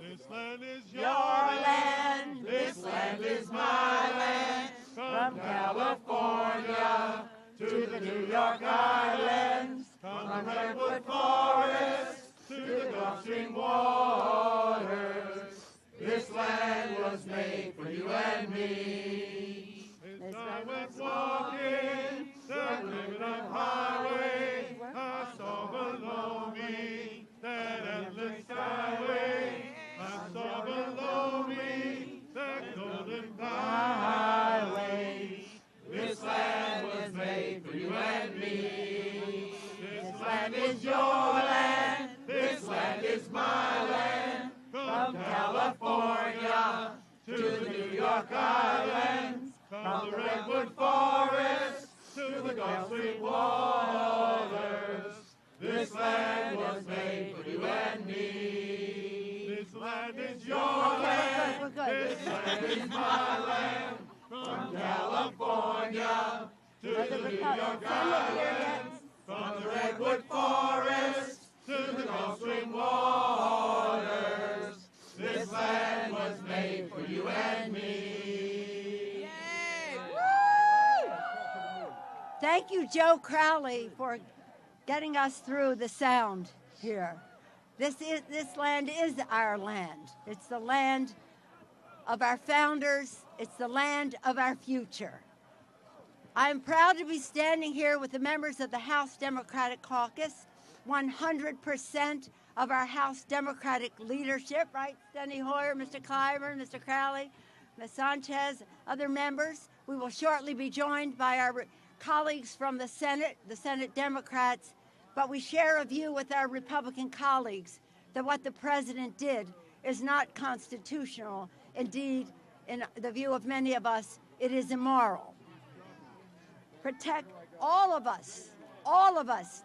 This land is your land. This land is my land. From California to the New York Islands, from the Redwood Forest to the Gulf Stream waters. This land was made for you and me. As I went walking that living up highway, I saw below me that endless skyway. I saw below me that golden Highway. This land was made for you and me. This land is your land. This land is my land. From California to the New York Islands, from the Redwood Forest to the Gulf Stream waters. This land was made for you and me. This land is your land. This land is my land. From California to the New York Islands, from the Redwood Forest to the Gulf Stream waters. This land was made for you and me. Yay! Woo! Thank you, Joe Crowley, for getting us through the sound here. This land is our land. It's the land of our founders. It's the land of our future. I am proud to be standing here with the members of the House Democratic Caucus, 100% of our House Democratic leadership, right? Steny Hoyer, Mr. Clyburn, Mr. Crowley, Ms. Sanchez, other members. We will shortly be joined by our colleagues from the Senate Democrats, but we share a view with our Republican colleagues that what the president did is not constitutional. Indeed, in the view of many of us, it is immoral. Protect all of us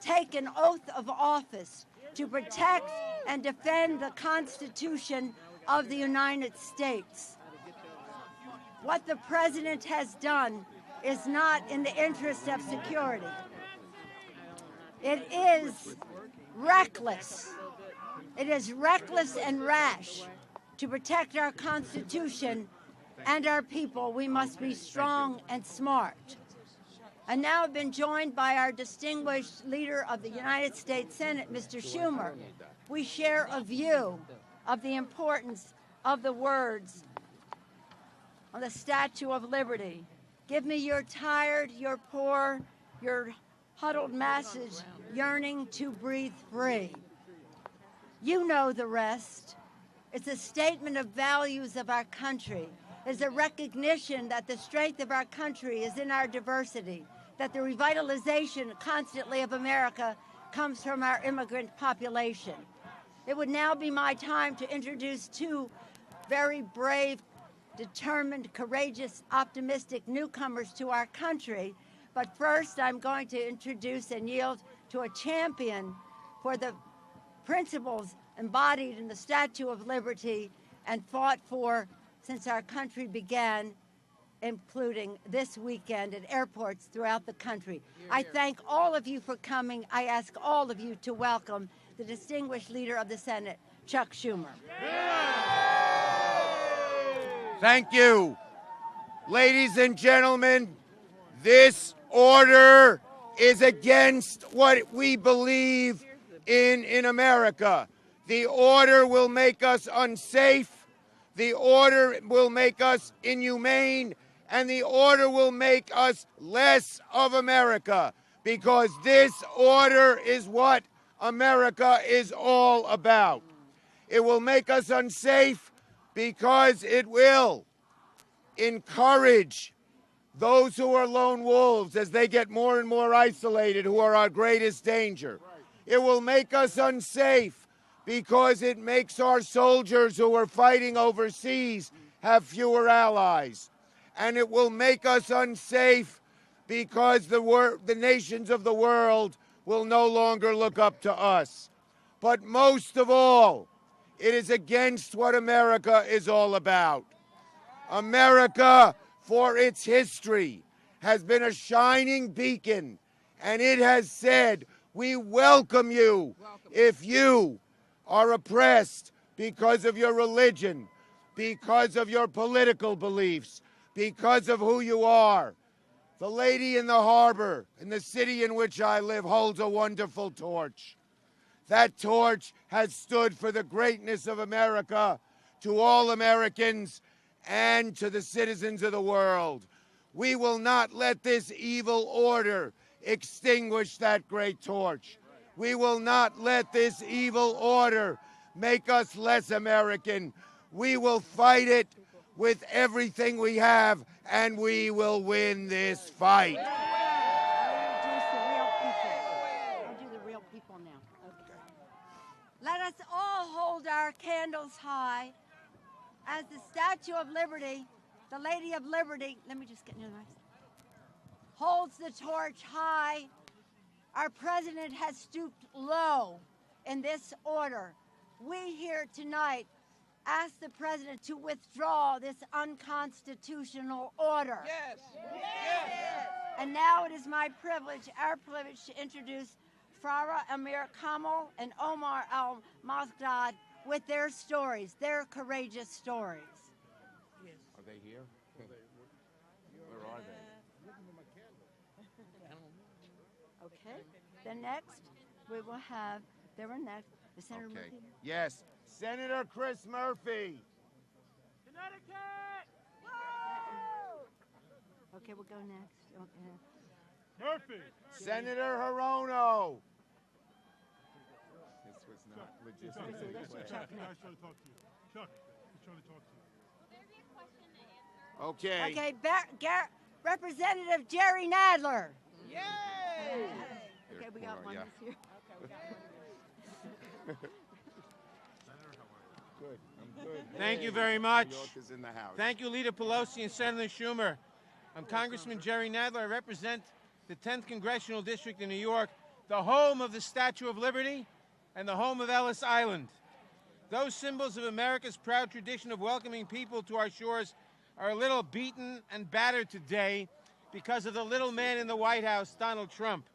take an oath of office to protect and defend the Constitution of the United States. What the president has done is not in the interest of security. It is reckless. It is reckless and rash. To protect our Constitution and our people, we must be strong and smart. I now have been joined by our distinguished leader of the United States Senate, Mr. Schumer. We share a view of the importance of the words on the Statue of Liberty. Give me your tired, your poor, your huddled masses yearning to breathe free. You know the rest. It's a statement of values of our country. It's a recognition that the strength of our country is in our diversity, that the revitalization constantly of America comes from our immigrant population. It would now be my time to introduce two very brave, determined, courageous, optimistic newcomers to our country. But first, I'm going to introduce and yield to a champion for the principles embodied in the Statue of Liberty and fought for since our country began, including this weekend at airports throughout the country. I thank all of you for coming. I ask all of you to welcome the distinguished leader of the Senate, Chuck Schumer. Thank you. Ladies and gentlemen, this order is against what we believe in America. The order will make us unsafe. The order will make us inhumane, and the order will make us less of America, because this order is what America is all about. It will make us unsafe because it will encourage those who are lone wolves as they get more and more isolated, who are our greatest danger. It will make us unsafe because it makes our soldiers who are fighting overseas have fewer allies. And it will make us unsafe because the nations of the world will no longer look up to us. But most of all, it is against what America is all about. America, for its history, has been a shining beacon, and it has said, we welcome you if you are oppressed because of your religion, because of your political beliefs, because of who you are. The lady in the harbor, in the city in which I live, holds a wonderful torch. That torch has stood for the greatness of America to all Americans and to the citizens of the world. We will not let this evil order extinguish that great torch. We will not let this evil order make us less American. We will fight it with everything we have, and we will win this fight. I'll do the real people now. Okay. Let us all hold our candles high as the Statue of Liberty, the Lady of Liberty, let me just get near the mic, holds the torch high. Our president has stooped low in this order. We here tonight ask the president to withdraw this unconstitutional order. Yes. And now it is my privilege, our privilege, to introduce Farah Amir Kamal and Omar Al-Mazgad with their stories, their courageous stories. Are they here? Where are they? Okay. Then next, we will have, they were next, the Senator Okay. Murphy. Yes, Senator Chris Murphy. Connecticut! Okay, we'll go next. Okay. Murphy! Senator Hirono. This was not logistically Chuck, planned. Chuck, trying to talk to you. Chuck, he's trying to talk to you. Okay. Okay, Representative Jerry Nadler. Yay! Okay, we got one Yeah. here. Good. I'm good. Thank you very much. New York is in the house. Thank you, Leader Pelosi and Senator Schumer. I'm Congressman Jerry Nadler. I represent the 10th Congressional District in New York, the home of the Statue of Liberty and the home of Ellis Island. Those symbols of America's proud tradition of welcoming people to our shores are a little beaten and battered today because of the little man in the White House, Donald Trump.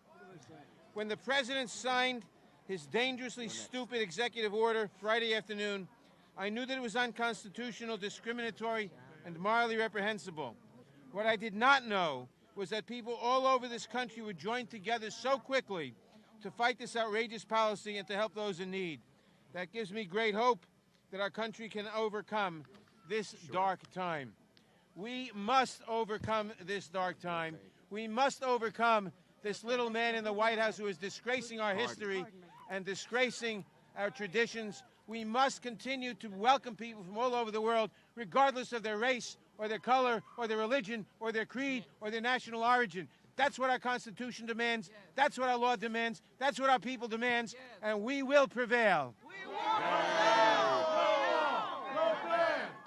When the president signed his dangerously stupid executive order Friday afternoon, I knew that it was unconstitutional, discriminatory, and morally reprehensible. What I did not know was that people all over this country would join together so quickly to fight this outrageous policy and to help those in need. That gives me great hope that our country can overcome this dark time. We must overcome this dark time. We must overcome this little man in the White House who is disgracing our history and disgracing our traditions. We must continue to welcome people from all over the world, regardless of their race or their color or their religion or their creed or their national origin. That's what our Constitution demands. That's what our law demands. That's what our people demands. And we will prevail.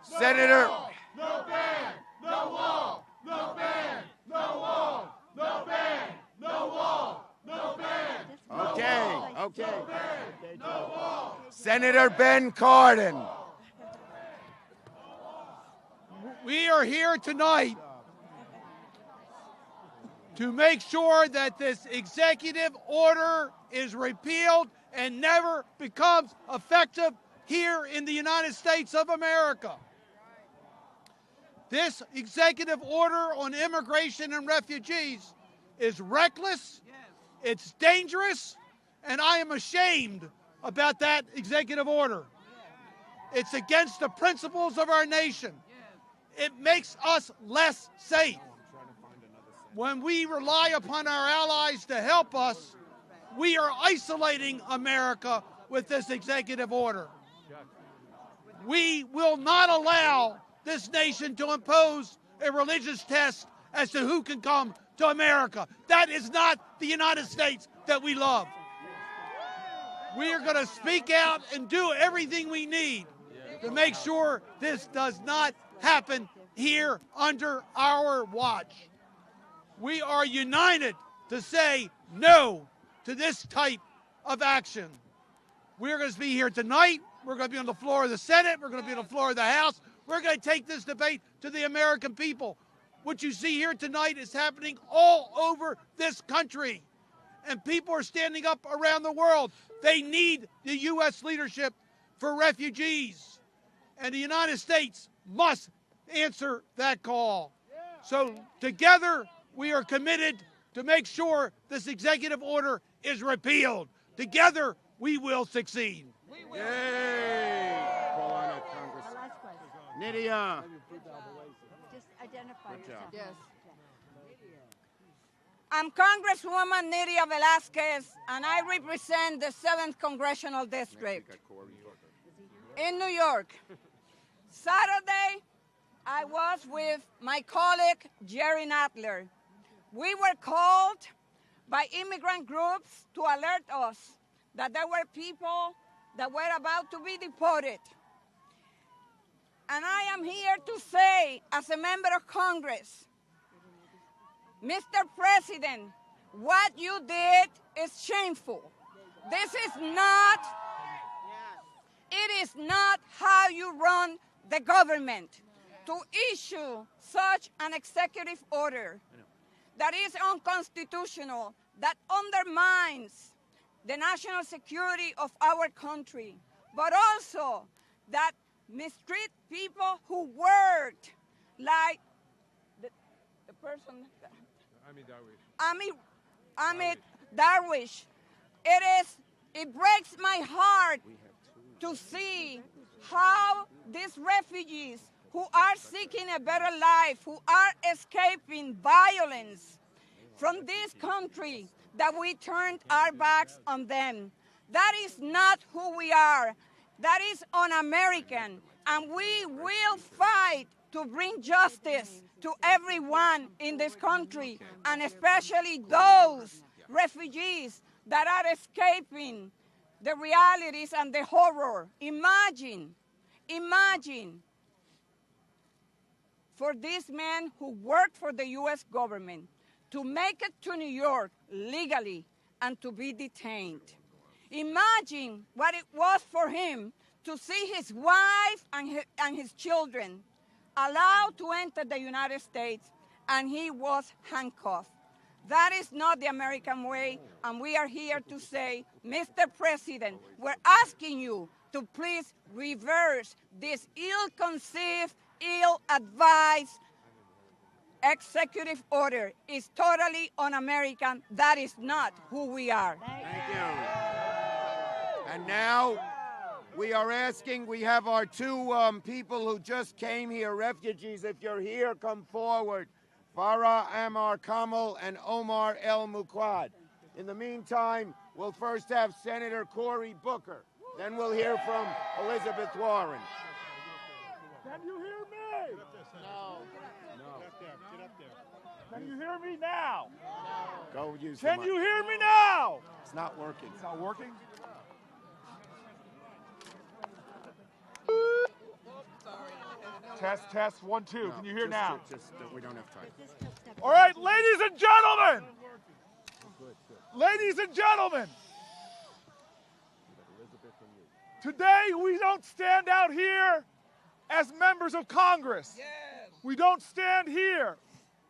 Senator. No ban! No wall! No ban! No wall! No ban! No wall! No ban! Okay. Senator Ben Cardin. We are here tonight to make sure that this executive order is repealed and never becomes effective here in the United States of America. This executive order on immigration and refugees is reckless, it's dangerous, and I am ashamed about that executive order. It's against the principles of our nation. It makes us less safe. When we rely upon our allies to help us, we are isolating America with this executive order. We will not allow this nation to impose a religious test as to who can come to America. That is not the United States that we love. We are going to speak out and do everything we need to make sure this does not happen here under our watch. We are united to say no to this type of action. We're going to be here tonight. We're going to be on the floor of the Senate. We're going to be on the floor of the House. We're going to take this debate to the American people. What you see here tonight is happening all over this country. and people are standing up around the world. They need the U.S. leadership for refugees. And the United States must answer that call. So together, we are committed to make sure this executive order is repealed. Together, we will succeed. Yay! Call on it, Congress. Last question. Nydia. Just identify yourself. Yes. I'm Congresswoman Nydia Velázquez, and I represent the 7th Congressional District in New York. Saturday, I was with my colleague, Jerry Nadler. We were called by immigrant groups to alert us that there were people that were about to be deported. And I am here to say, as a member of Congress, Mr. President, what you did is shameful. This is not, it is not how you run the government to issue such an executive order that is unconstitutional, that undermines the national security of our country, but also that mistreat people who worked like the person, Amit Darwish. It breaks my heart to see how these refugees who are seeking a better life, who are escaping violence from this country, that we turned our backs on them. That is not who we are. That is un-American. And we will fight to bring justice to everyone in this country, and especially those refugees that are escaping the realities and the horror. Imagine for these men who work for the U.S. government to make it to New York legally and to be detained. Imagine what it was for him to see his wife and his children allowed to enter the United States, and he was handcuffed. That is not the American way, and we are here to say, Mr. President, we're asking you to please reverse this ill-conceived, ill-advised executive order. Is totally un-American. That is not who we are. Thank you. And now we are asking, we have our two people who just came here, refugees. If you're here, come forward. Farah Amar Kamal and Omar El Muqad. In the meantime, we'll first have Senator Cory Booker. Then we'll hear from Elizabeth Warren. Can you hear me? No. Get up there. Can you hear me now? Go use the Can mic. you hear me now? It's not working. It's not working? Test, 1, 2. No, Can you hear just- now? we don't have time. All right, ladies and gentlemen. Ladies and gentlemen. Today we don't stand out here as members of Congress. Yes. We don't stand here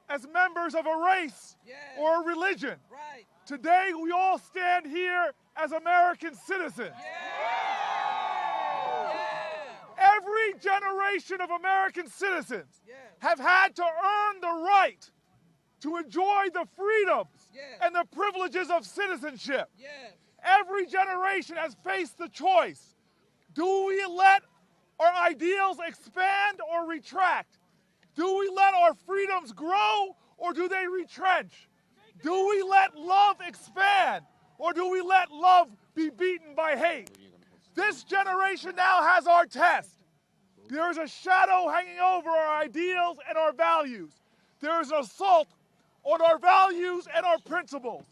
as members of a race or a religion. Right. Today we all stand here as American citizens. Every generation of American citizens have had to earn the right to enjoy the freedoms and the privileges of citizenship. Every generation has faced the choice. Do we let our ideals expand or retract? Do we let our freedoms grow or do they retrench? Do we let love expand or do we let love be beaten by hate? This generation now has our test. There is a shadow hanging over our ideals and our values. There is an assault on our values and our principles.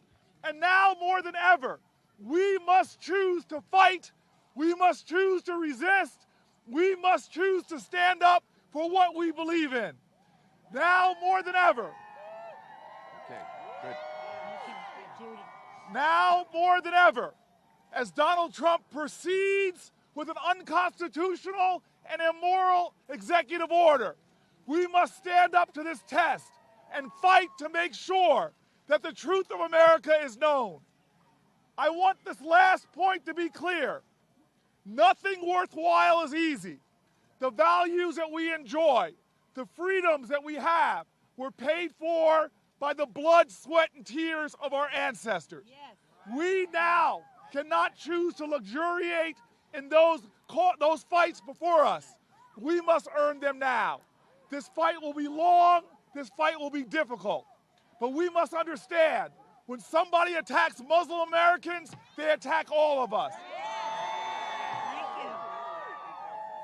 And now more than ever, we must choose to fight. We must choose to resist. We must choose to stand up for what we believe in. Now more than ever. Okay, good. Now more than ever, as Donald Trump proceeds with an unconstitutional and immoral executive order, we must stand up to this test and fight to make sure that the truth of America is known. I want this last point to be clear. Nothing worthwhile is easy. The values that we enjoy, the freedoms that we have, were paid for by the blood, sweat, and tears of our ancestors. Yes. We now cannot choose to luxuriate in those fights before us. We must earn them now. This fight will be long, this fight will be difficult. But we must understand, when somebody attacks Muslim Americans, they attack all of us.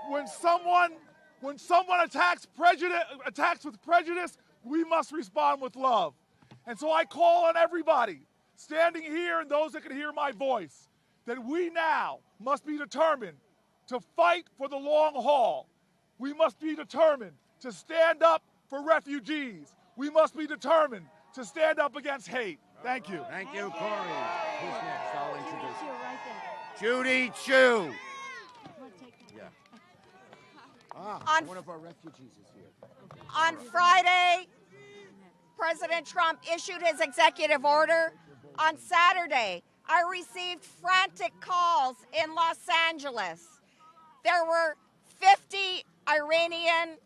When someone attacks with prejudice, we must respond with love. And so I call on everybody standing here and those that can hear my voice, that we now must be determined to fight for the long haul. We must be determined to stand up for refugees. We must be determined to stand up against hate. Thank you. Thank you, Corey. Who's next? I'll introduce Judy Chu. Yeah. One of our refugees is here. On Friday, President Trump issued his executive order. On Saturday, I received frantic calls in Los Angeles. There were 50 Iranian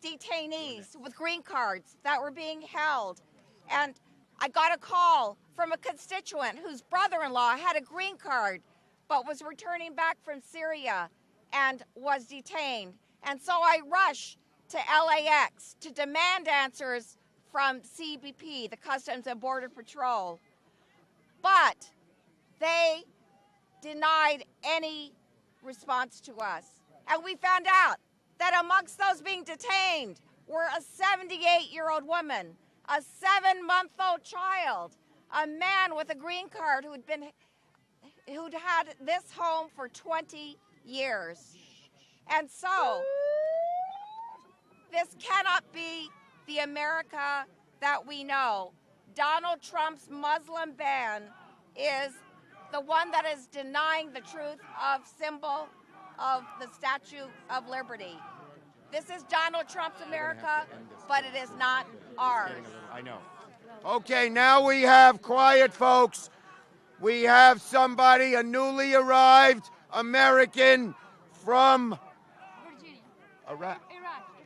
detainees with green cards that were being held. And I got a call from a constituent whose brother-in-law had a green card but was returning back from Syria and was detained. And so I rushed to LAX to demand answers from CBP, the Customs and Border Patrol. But they denied any response to us. And we found out that amongst those being detained were a 78-year-old woman, a 7-month-old child, a man with a green card who'd had this home for 20 years. And so, this cannot be the America that we know. Donald Trump's Muslim ban is the one that is denying the truth of symbol of the Statue of Liberty. This is Donald Trump's America, but it is not ours. I know. Okay, now we have, quiet folks, we have somebody, a newly arrived American from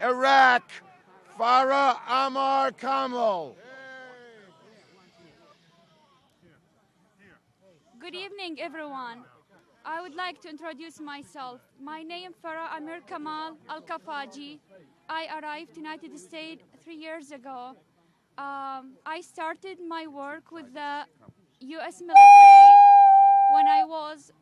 Iraq, Farah Amar Kamal. Good evening, everyone. I would like to introduce myself. My name is Farah Amir Kamal Al-Kafaji. I arrived in the United States 3 years ago. I started my work with the U.S. military when I was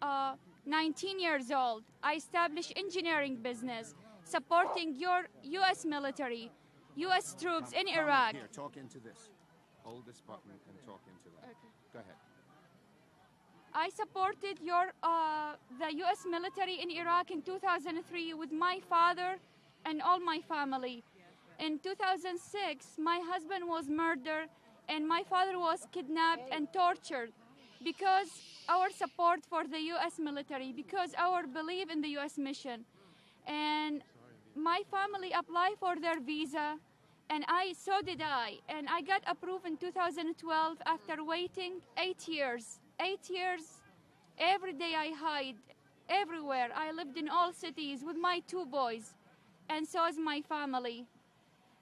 19 years old. I established engineering business, supporting your U.S. military, U.S. troops in Iraq. Here, talk into this. Hold this button and talk into that. Okay. Go ahead. I supported the U.S. military in Iraq in 2003 with my father and all my family. In 2006, my husband was murdered and my father was kidnapped and tortured because our support for the U.S. military, because our belief in the U.S. mission. And my family applied for their visa, and so did I. And I got approved in 2012 after waiting 8 years. 8 years, every day I hide, everywhere. I lived in all cities with my 2 boys, and so is my family.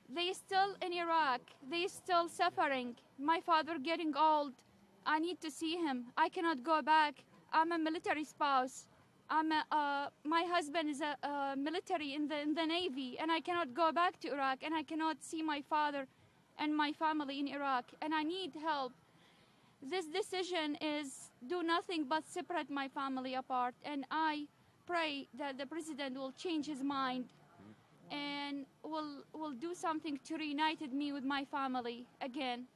They still in Iraq, they still suffering. My father getting old, I need to see him. I cannot go back. I'm a military spouse. My husband is a military in the Navy, and I cannot go back to Iraq, and I cannot see my father and my family in Iraq, and I need help. This decision is do nothing but separate my family apart, and I pray that the president will change his mind and will do something to reunite me with my family again.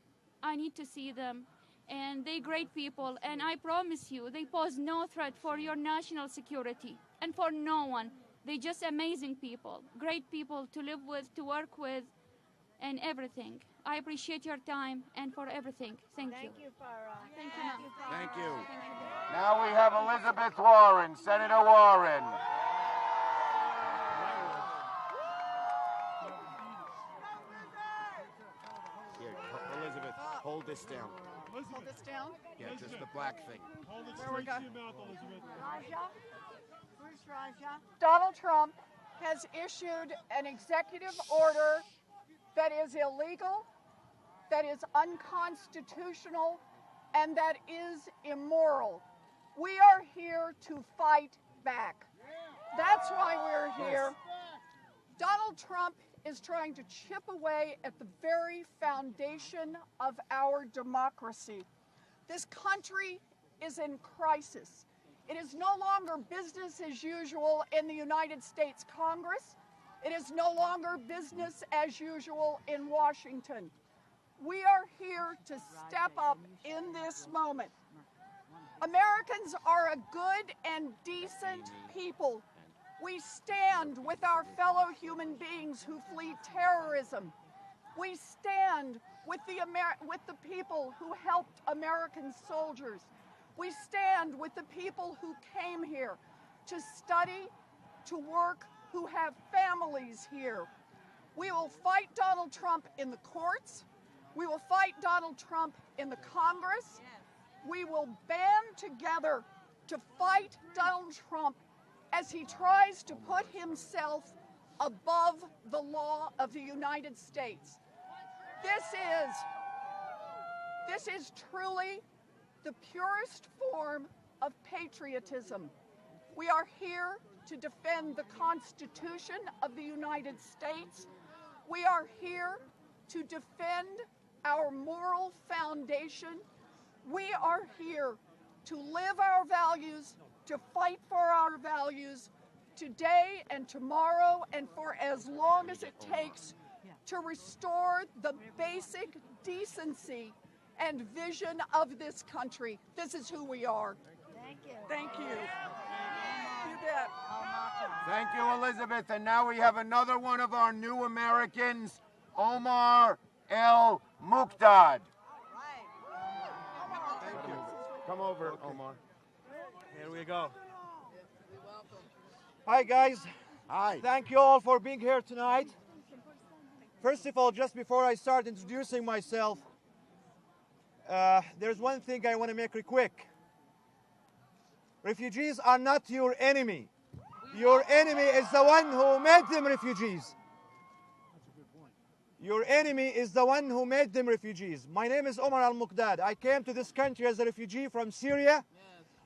I need to see them, and they're great people, and I promise you, they pose no threat for your national security and for no one. They're just amazing people, great people to live with, to work with, and everything. I appreciate your time and for everything. Thank you. Thank you, Farah. Thank you. Thank you. Now we have Elizabeth Warren, Senator Warren. Here, Elizabeth, hold this down. Hold this down. Yeah, just the black thing. Hold it There we straight go. to your mouth, Elizabeth. Raja? Where's Raja? Donald Trump has issued an executive order that is illegal, that is unconstitutional, and that is immoral. We are here to fight back. That's why we're here. Donald Trump is trying to chip away at the very foundation of our democracy. This country is in crisis. It is no longer business as usual in the United States Congress. It is no longer business as usual in Washington. We are here to step up in this moment. Americans are a good and decent people. We stand with our fellow human beings who flee terrorism. We stand with the people who helped American soldiers. We stand with the people who came here to study, to work, who have families here. We will fight Donald Trump in the courts. We will fight Donald Trump in the Congress. We will band together to fight Donald Trump as he tries to put himself above the law of the United States. This is truly the purest form of patriotism. We are here to defend the Constitution of the United States. We are here to defend our moral foundation. We are here to live our values, to fight for our values today and tomorrow and for as long as it takes to restore the basic decency and vision of this country. This is who we are. Thank you. Thank you. You bet. Thank you, Elizabeth. And now we have another one of our new Americans, Omar El Muqdad. Come over, Omar. Here we go. Hi, guys. Hi. Thank you all for being here tonight. First of all, just before I start introducing myself, there's one thing I want to make it quick. Refugees are not your enemy. Your enemy is the one who made them refugees. Your enemy is the one who made them refugees. My name is Omar Al-Muqdad. I came to this country as a refugee from Syria.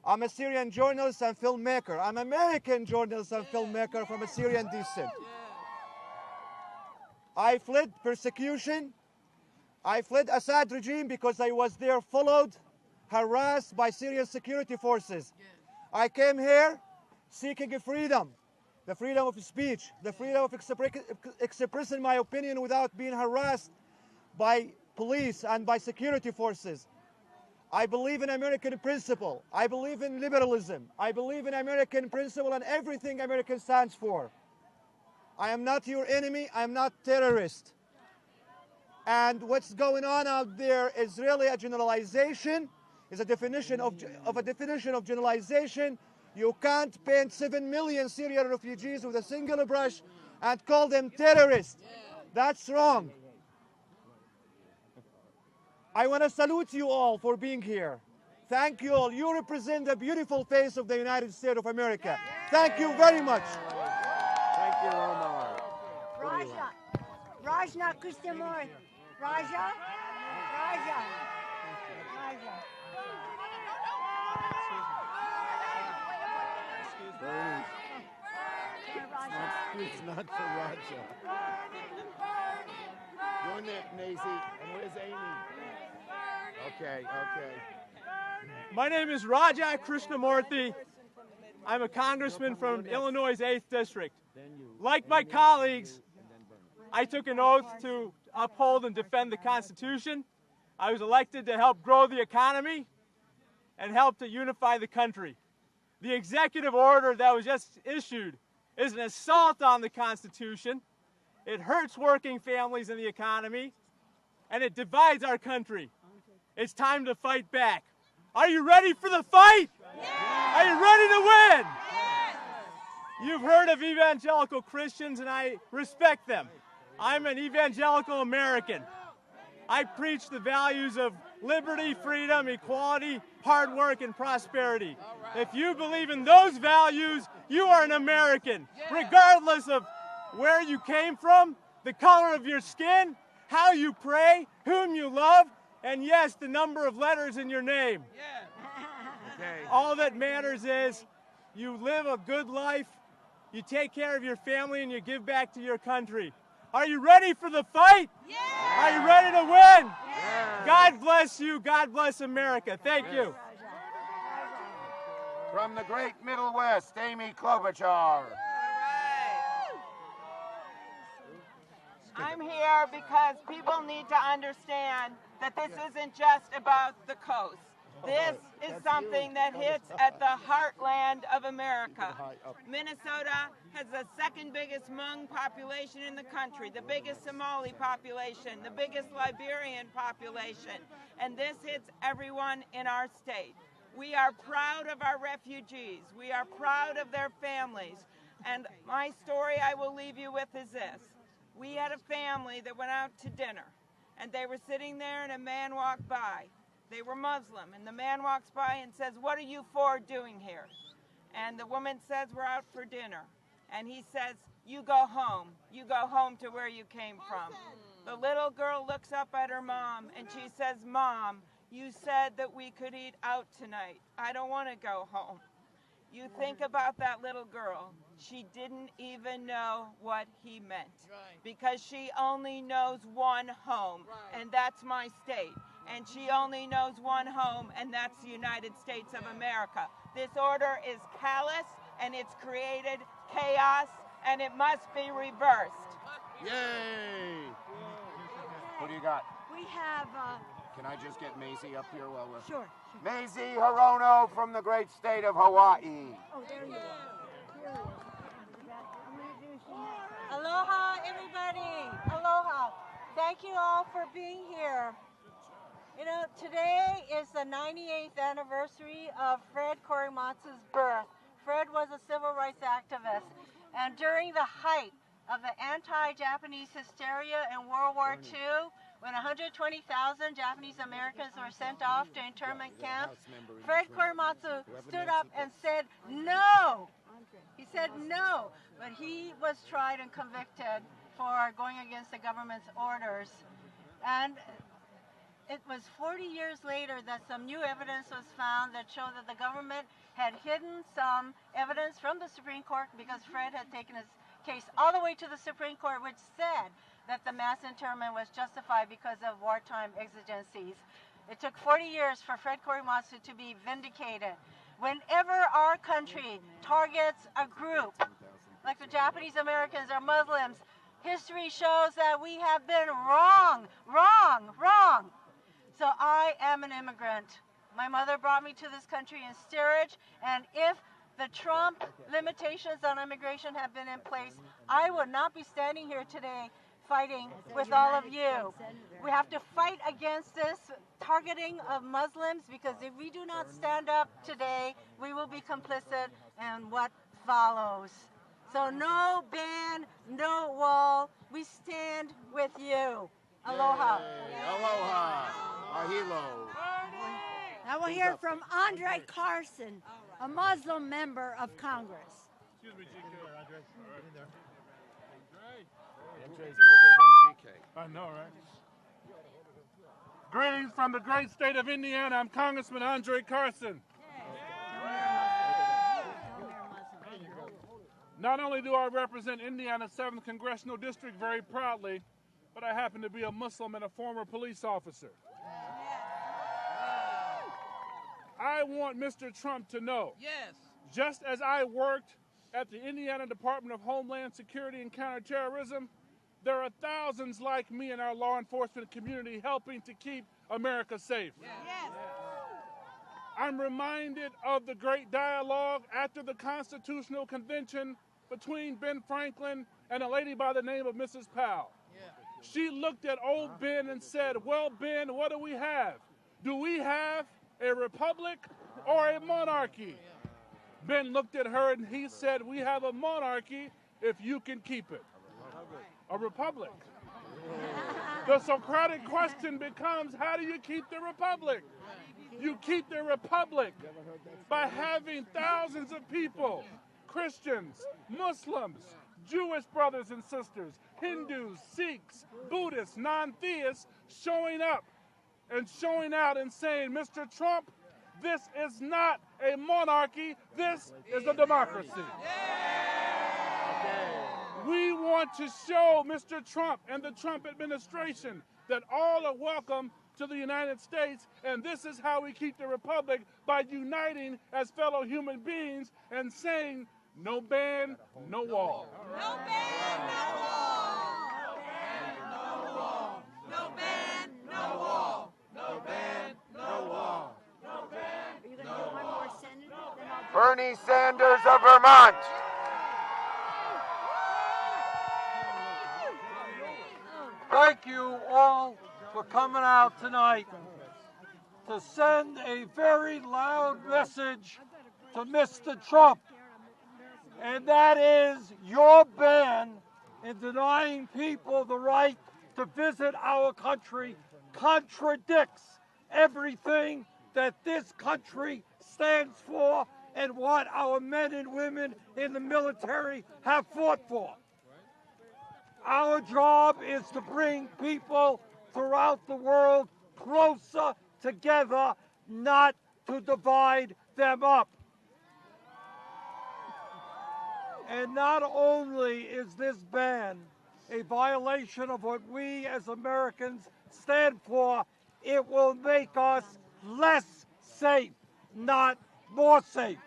I'm a Syrian journalist and filmmaker. I'm an American journalist and filmmaker from a Syrian descent. I fled persecution. I fled Assad regime because I was there followed, harassed by Syrian security forces. I came here seeking freedom, the freedom of speech, the freedom of expressing my opinion without being harassed by police and by security forces. I believe in American principle. I believe in liberalism. I believe in American principle and everything America stands for. I am not your enemy. I am not terrorist. And what's going on out there is really a generalization, is a definition of generalization. You can't paint 7 million Syrian refugees with a single brush and call them terrorists. That's wrong. I want to salute you all for being here. Thank you all. You represent the beautiful face of the United States of America. Thank you very much. Thank you, Omar. Raja Krishnamurthy. Raja. It's not for Raja. You're Nacy, and where's Amy? Okay. My name is Raja Krishnamurthy. I'm a congressman from Illinois' 8th District. Like my colleagues, I took an oath to uphold and defend the Constitution. I was elected to help grow the economy and help to unify the country. The executive order that was just issued is an assault on the Constitution. It hurts working families and the economy, and it divides our country. It's time to fight back. Are you ready for the fight? Are you ready to win? You've heard of evangelical Christians, and I respect them. I'm an evangelical American. I preach the values of liberty, freedom, equality, hard work, and prosperity. If you believe in those values, you are an American, regardless of where you came from, the color of your skin, how you pray, whom you love, and yes, the number of letters in your name. All that matters is you live a good life, you take care of your family, and you give back to your country. Are you ready for the fight? Yeah. Are you ready to win? Yeah. God bless you. God bless America. Thank you. From the great Middle West, Amy Klobuchar. I'm here because people need to understand that this isn't just about the coast. This is something that hits at the heartland of America. Minnesota has the second biggest Hmong population in the country, the biggest Somali population, the biggest Liberian population, and this hits everyone in our state. We are proud of our refugees. We are proud of their families. And my story I will leave you with is this. We had a family that went out to dinner, and they were sitting there, and a man walked by. They were Muslim, and the man walks by and says, "What are you four doing here?" And the woman says, "We're out for dinner." And he says, "You go home. You go home to where you came from." The little girl looks up at her mom, and she says, "Mom, you said that we could eat out tonight. I don't want to go home." You think about that little girl. She didn't even know what he meant because she only knows one home, and that's my state. And she only knows one home, and that's the United States of America. This order is callous, and it's created chaos, and it must be reversed. Yay! Who do you got? We have... Can I just get Maisie up here while we're... Sure. Maisie Hirono from the great state of Hawaii. Oh, there you go. Aloha, everybody. Aloha. Thank you all for being here. You know, today is the 98th anniversary of Fred Korematsu's birth. Fred was a civil rights activist, and during the height of the anti-Japanese hysteria in World War II, when 120,000 Japanese Americans were sent off to internment camps, Fred Korematsu stood up and said no. He said no, but he was tried and convicted for going against the government's orders. And it was 40 years later that some new evidence was found that showed that the government had hidden some evidence from the Supreme Court because Fred had taken his case all the way to the Supreme Court, which said that the mass internment was justified because of wartime exigencies. It took 40 years for Fred Korematsu to be vindicated. Whenever our country targets a group, like the Japanese Americans or Muslims, history shows that we have been wrong. So I am an immigrant. My mother brought me to this country in steerage, and if the Trump limitations on immigration had been in place, I would not be standing here today fighting with all of you. We have to fight against this targeting of Muslims, because if we do not stand up today, we will be complicit in what follows. So no ban, no wall. We stand with you. Aloha. Aloha. Ahilo. Now we'll hear from Andre Carson, a Muslim member of Congress. Excuse me, GK. Andre. In there. Andre's bigger than GK. I know, right? Greetings from the great state of Indiana. I'm Congressman Andre Carson. Not only do I represent Indiana's 7th Congressional District very proudly, but I happen to be a Muslim and a former police officer. I want Mr. Trump to know, just as I worked at the Indiana Department of Homeland Security and Counterterrorism, there are thousands like me in our law enforcement community helping to keep America safe. I'm reminded of the great dialogue after the Constitutional Convention between Ben Franklin and a lady by the name of Mrs. Powell. She looked at old Ben and said, "Well, Ben, what do we have? Do we have a republic or a monarchy?" Ben looked at her and he said, "We have a monarchy if you can keep it." A republic. The Socratic question becomes, how do you keep the republic? You keep the republic by having thousands of people, Christians, Muslims, Jewish brothers and sisters, Hindus, Sikhs, Buddhists, non-theists, showing up and showing out and saying, Mr. Trump, this is not a monarchy, this is a democracy. We want to show Mr. Trump and the Trump administration that all are welcome to the United States, and this is how we keep the republic, by uniting as fellow human beings and saying, no ban, no wall. No ban, no wall. No wall. No ban, no wall. No ban, no wall. No ban, Are you going to do one more senator? Then I'll do Bernie Sanders of Vermont. Thank you all for coming out tonight to send a very loud message to Mr. Trump. And that is your ban in denying people the right to visit our country contradicts everything that this country stands for and what our men and women in the military have fought for. Our job is to bring people throughout the world closer together, not to divide them up. And not only is this ban a violation of what we as Americans stand for, it will make us less safe, not more safe.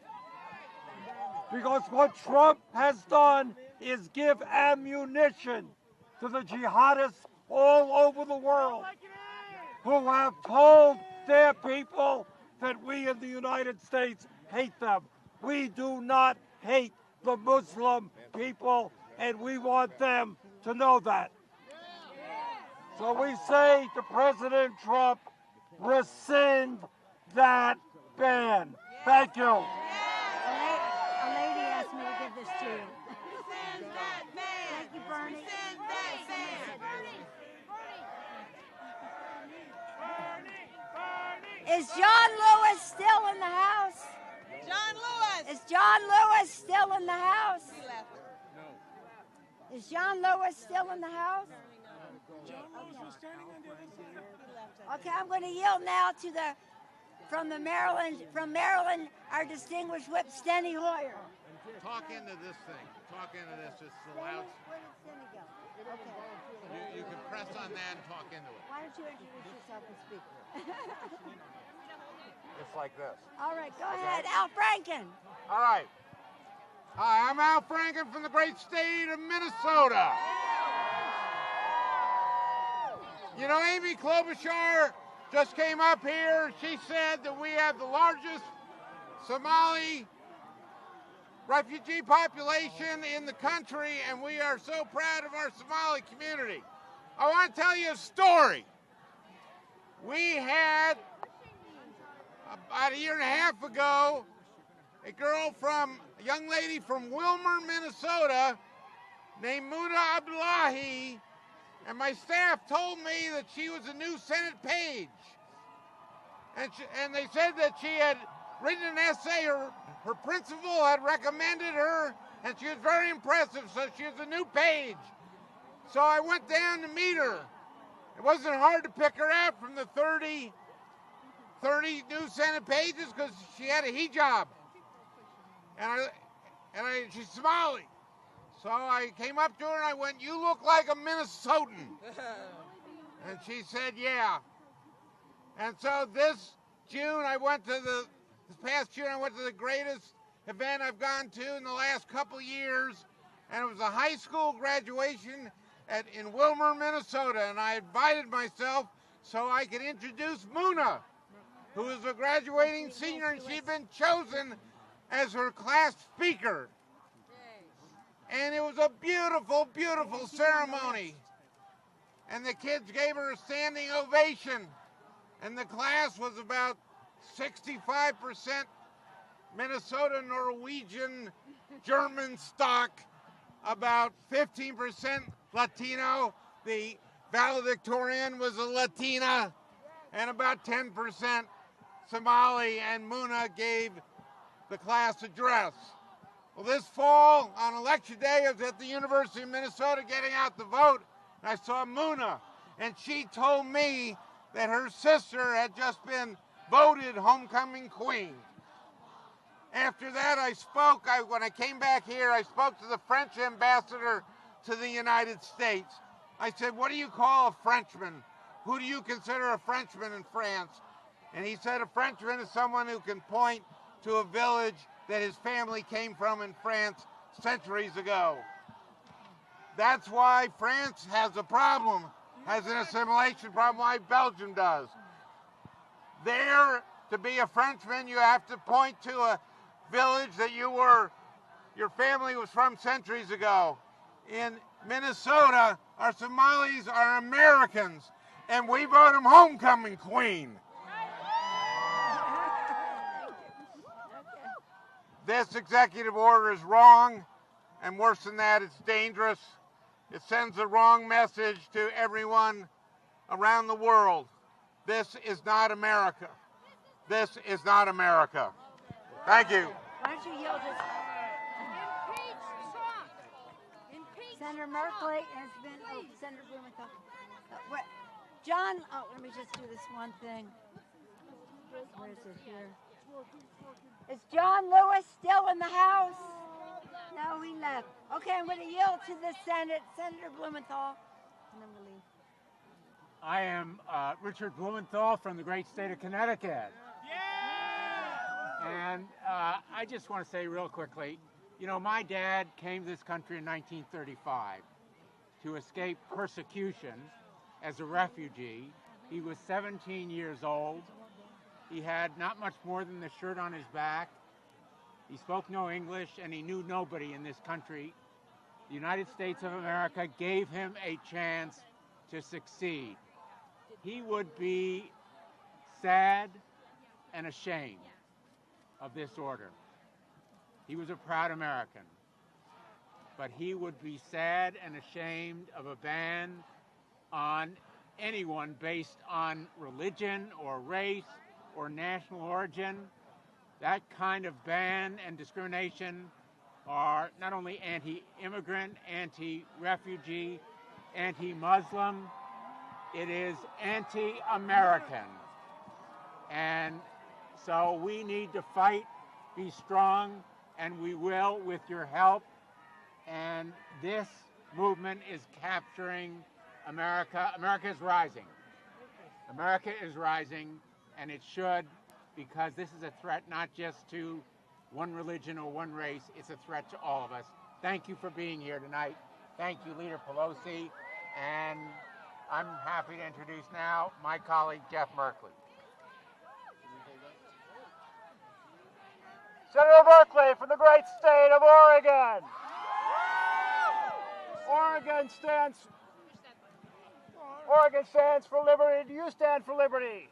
Because what Trump has done is give ammunition to the jihadists all over the world who have told their people that we in the United States hate them. We do not hate the Muslim people, and we want them to know that. So we say to President Trump, rescind that ban. Thank you. A lady asked me to give this to you. Thank you, Bernie. Is John Lewis still in the house? John Lewis. Is John Lewis still in the house? He left. Is John Lewis still in the house? Okay, I'm going to yield now to the from Maryland, our distinguished whip, Steny Hoyer. Talk into this thing. Talk into this. It's loud. Where did Steny go? Okay. You can press on that and talk into it. Why don't you introduce yourself and speak? It's like this. All right, go ahead, Al Franken. All right. Hi, I'm Al Franken from the great state of Minnesota. You know, Amy Klobuchar just came up here. She said that we have the largest Somali refugee population in the country, and we are so proud of our Somali community. I want to tell you a story. We had, about a year and a half ago, a young lady from Wilmer, Minnesota, named Muda Abdullahi, and my staff told me that she was a new Senate page. And they said that she had written an essay, her principal had recommended her, and she was very impressive, so she was a new page. So I went down to meet her. It wasn't hard to pick her out from the 30 new Senate pages because she had a hijab. And she's Somali. So I came up to her and I went, "You look like a Minnesotan." And she said, "Yeah." And so this past June, I went to the greatest event I've gone to in the last couple years. And it was a high school graduation in Wilmer, Minnesota. And I invited myself so I could introduce Muna, who is a graduating senior, and she'd been chosen as her class speaker. And it was a beautiful, beautiful ceremony. And the kids gave her a standing ovation. And the class was about 65% Minnesota, Norwegian, German stock, about 15% Latino. The valedictorian was a Latina, and about 10% Somali, and Muna gave the class address. Well, this fall, on election day, I was at the University of Minnesota getting out the vote, and I saw Muna, and she told me that her sister had just been voted homecoming queen. After that, when I came back here, I spoke to the French ambassador to the United States. I said, what do you call a Frenchman? Who do you consider a Frenchman in France? And he said a Frenchman is someone who can point to a village that his family came from in France centuries ago. That's why France has a problem, has an assimilation problem like Belgium does. There, to be a Frenchman, you have to point to a village that your family was from centuries ago. In Minnesota, our Somalis are Americans, and we vote them homecoming queen. This executive order is wrong, and worse than that, it's dangerous. It sends the wrong message to everyone around the world. This is not America. This is not America. Thank you. Why don't you yield this? Senator Merkley has been, Senator Blumenthal. John, let me just do this one thing. Where is it here? Is John Lewis still in the House? No, he left. Okay, I'm going to yield to the Senate. Senator Blumenthal. And then we'll leave. I am Richard Blumenthal from the great state of Connecticut. And I just want to say real quickly, you know, my dad came to this country in 1935 to escape persecution as a refugee. He was 17 years old. He had not much more than the shirt on his back. He spoke no English, and he knew nobody in this country. The United States of America gave him a chance to succeed. He would be sad and ashamed of this order. He was a proud American, but he would be sad and ashamed of a ban on anyone based on religion or race or national origin. That kind of ban and discrimination are not only anti-immigrant, anti-refugee, anti-Muslim, it is anti-American. And so we need to fight, be strong, and we will with your help. And this movement is capturing America. America is rising. America is rising, and it should, because this is a threat not just to one religion or one race, it's a threat to all of us. Thank you for being here tonight. Thank you, Leader Pelosi. And I'm happy to introduce now my colleague, Jeff Merkley. Senator Merkley from the great state of Oregon. Oregon stands for liberty. Do you stand for liberty?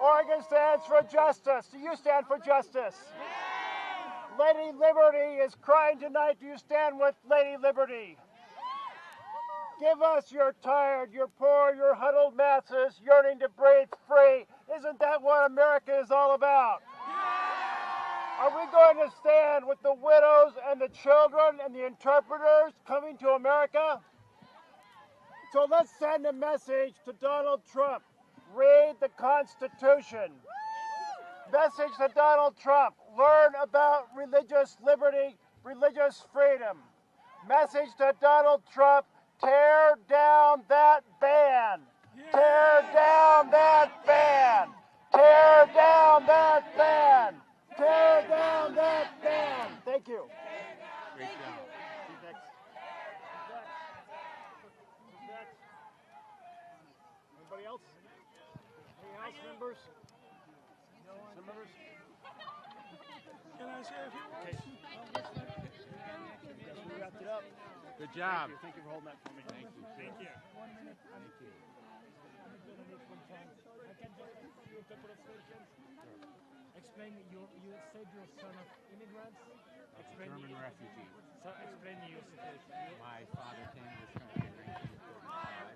Oregon stands for justice. Do you stand for justice? Lady Liberty is crying tonight. Do you stand with Lady Liberty? Give us your tired, your poor, your huddled masses yearning to breathe free. Isn't that what America is all about? Are we going to stand with the widows and the children and the interpreters coming to America? So let's send a message to Donald Trump. Read the Constitution. Message to Donald Trump. Learn about religious liberty, religious freedom. Message to Donald Trump. Tear down that ban. Tear down that ban. Tear down that ban. Tear down that ban. Thank you. Great job. Anybody else? Any House members? Some members? Can I say a few words? Yes, we wrapped it up. Good job. Thank you for holding that for me. Thank you. Thank you. Thank you. Explain, you said your son of immigrants? Explain German refugee. So explain your situation. My father came to this country in 1935.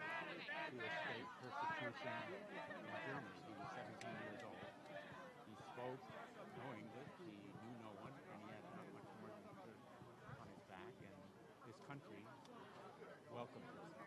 to escape persecution in Germany. He was 17 years old. He spoke no English, he knew no one, and he had not much more than a shirt on his back, and this country welcomed him.